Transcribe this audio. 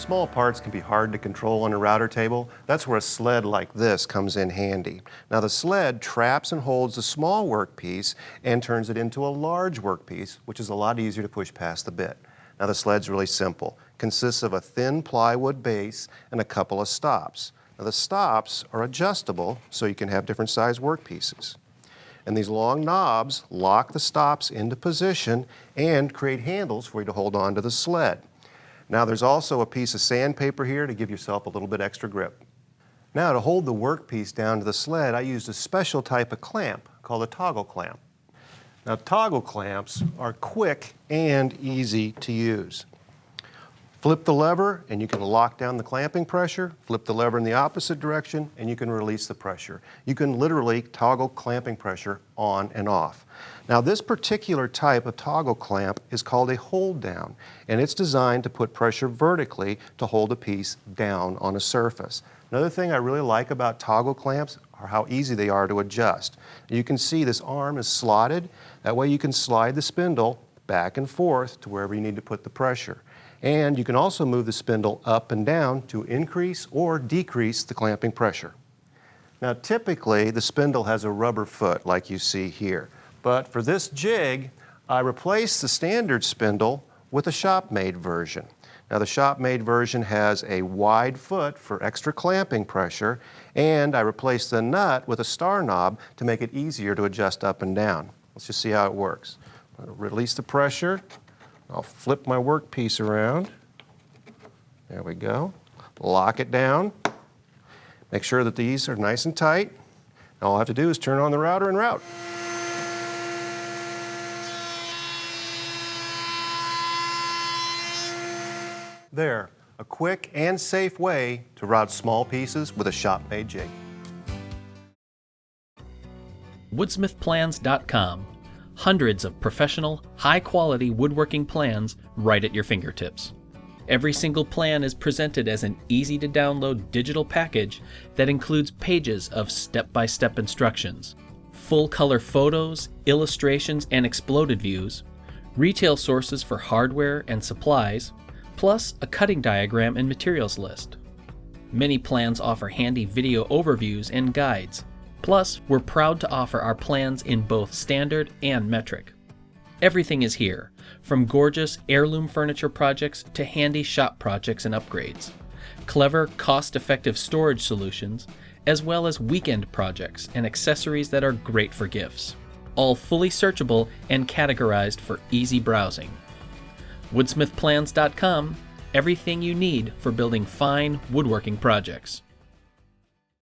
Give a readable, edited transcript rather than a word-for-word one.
Small parts can be hard to control on a router table. That's where a sled like this comes in handy. Now the sled traps and holds the small workpiece and turns it into a large workpiece, which is a lot easier to push past the bit. Now the sled's really simple. Consists of a thin plywood base and a couple of stops. Now the stops are adjustable so you can have different size workpieces. And these long knobs lock the stops into position and create handles for you to hold on to the sled. Now there's also a piece of sandpaper here to give yourself a little bit extra grip. Now to hold the workpiece down to the sled, I used a special type of clamp called a toggle clamp. Now toggle clamps are quick and easy to use. Flip the lever and you can lock down the clamping pressure, flip the lever in the opposite direction and you can release the pressure. You can literally toggle clamping pressure on and off. Now this particular type of toggle clamp is called a hold down, and it's designed to put pressure vertically to hold a piece down on a surface. Another thing I really like about toggle clamps are how easy they are to adjust. You can see this arm is slotted. That way you can slide the spindle back and forth to wherever you need to put the pressure. And you can also move the spindle up and down to increase or decrease the clamping pressure. Now typically the spindle has a rubber foot like you see here, but for this jig I replaced the standard spindle with a shop-made version. Now the shop-made version has a wide foot for extra clamping pressure, and I replaced the nut with a star knob to make it easier to adjust up and down. Let's just see how it works. I'm going to release the pressure. I'll flip my workpiece around. There we go. Lock it down. Make sure that these are nice and tight. All I have to do is turn on the router and route. There, a quick and safe way to route small pieces with a shop-made jig. Woodsmithplans.com. Hundreds of professional, high-quality woodworking plans right at your fingertips. Every single plan is presented as an easy-to-download digital package that includes pages of step-by-step instructions, full-color photos, illustrations, and exploded views, retail sources for hardware and supplies, plus a cutting diagram and materials list. Many plans offer handy video overviews and guides. Plus, we're proud to offer our plans in both standard and metric. Everything is here, from gorgeous heirloom furniture projects to handy shop projects and upgrades, clever, cost-effective storage solutions, as well as weekend projects and accessories that are great for gifts, all fully searchable and categorized for easy browsing. Woodsmithplans.com, everything you need for building fine woodworking projects.